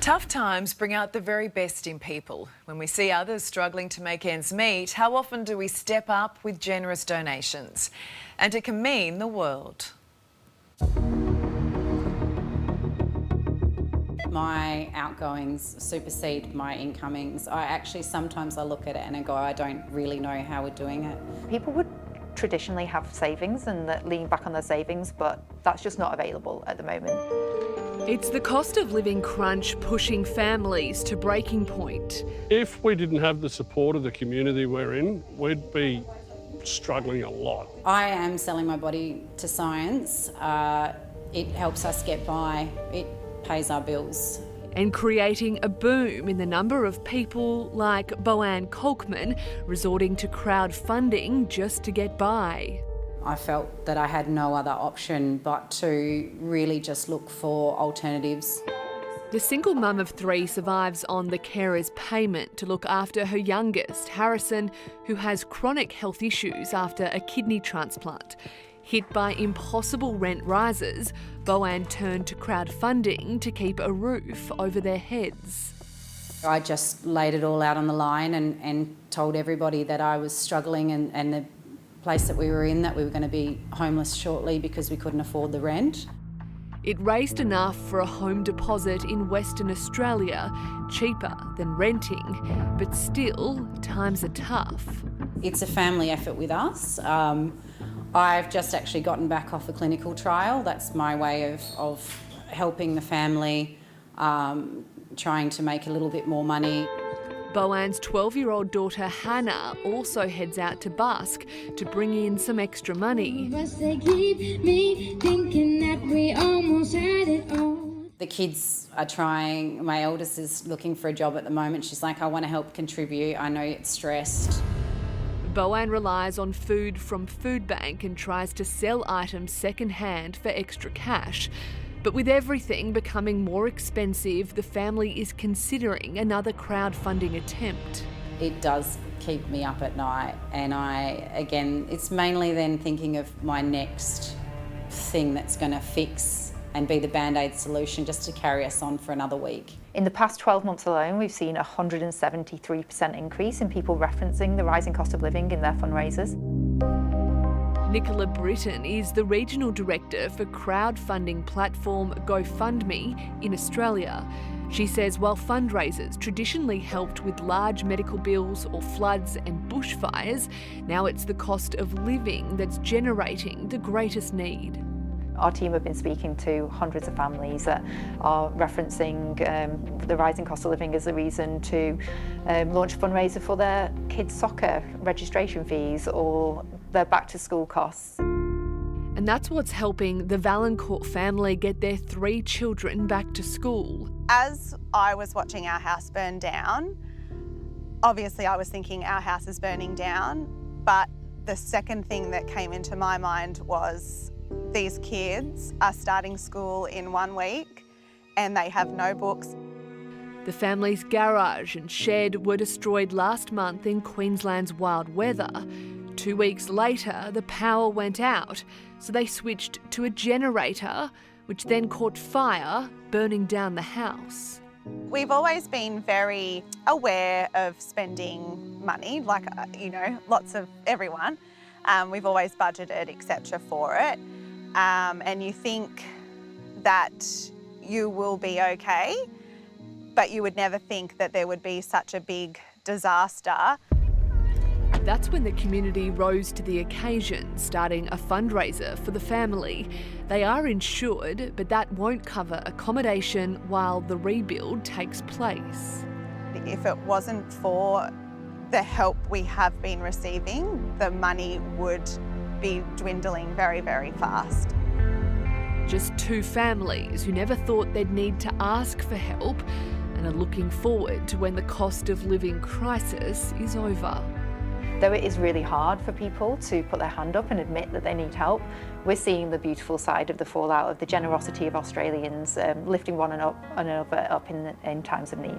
Tough times bring out the very best in people. When we see others struggling to make ends meet, how often do we step up with generous donations? And it can mean the world. My outgoings supersede my incomings. Sometimes I look at it and I go, I don't really know how we're doing it. People would traditionally have savings and lean back on their savings, but that's just not available at the moment. It's the cost of living crunch pushing families to breaking point. If we didn't have the support of the community we're in, we'd be struggling a lot. I am selling my body to science. It helps us get by. It pays our bills. And creating a boom in the number of people like Boanne Kolkman resorting to crowdfunding just to get by. I felt that I had no other option but to really just look for alternatives. The single mum of 3 survives on the carer's payment to look after her youngest, Harrison, who has chronic health issues after a kidney transplant. Hit by impossible rent rises, Boanne turned to crowdfunding to keep a roof over their heads. I just laid it all out on the line and told everybody that I was struggling and the place that we were in, that we were going to be homeless shortly because we couldn't afford the rent. It raised enough for a home deposit in Western Australia, cheaper than renting, but still, times are tough. It's a family effort with us. I've just actually gotten back off a clinical trial. That's my way of helping the family, trying to make a little bit more money. Boanne's 12-year-old daughter Hannah also heads out to busk to bring in some extra money. The kids are trying. My eldest is looking for a job at the moment. She's like, I want to help contribute. I know it's stressed. Boanne relies on food from Food Bank and tries to sell items second-hand for extra cash. But with everything becoming more expensive, the family is considering another crowdfunding attempt. It does keep me up at night, and it's mainly then thinking of my next thing that's going to fix and be the Band-Aid solution just to carry us on for another week. In the past 12 months alone, we've seen a 173% increase in people referencing the rising cost of living in their fundraisers. Nicola Britton is the Regional Director for crowdfunding platform GoFundMe in Australia. She says while fundraisers traditionally helped with large medical bills or floods and bushfires, now it's the cost of living that's generating the greatest need. Our team have been speaking to hundreds of families that are referencing the rising cost of living as a reason to launch a fundraiser for their kids' soccer registration fees or their back-to-school costs. And that's what's helping the Valancourt family get their 3 children back to school. As I was watching our house burn down, obviously I was thinking our house is burning down, but the second thing that came into my mind was these kids are starting school in 1 week and they have no books. The family's garage and shed were destroyed last month in Queensland's wild weather. 2 weeks later, the power went out, so they switched to a generator, which then caught fire, burning down the house. We've always been very aware of spending money, like, lots of everyone. We've always budgeted, etc. for it. And you think that you will be okay, but you would never think that there would be such a big disaster. That's when the community rose to the occasion, starting a fundraiser for the family. They are insured, but that won't cover accommodation while the rebuild takes place. If it wasn't for the help we have been receiving, the money would be dwindling very, very fast. Just 2 families who never thought they'd need to ask for help and are looking forward to when the cost of living crisis is over. Though it is really hard for people to put their hand up and admit that they need help, we're seeing the beautiful side of the fallout of the generosity of Australians lifting one another up in times of need.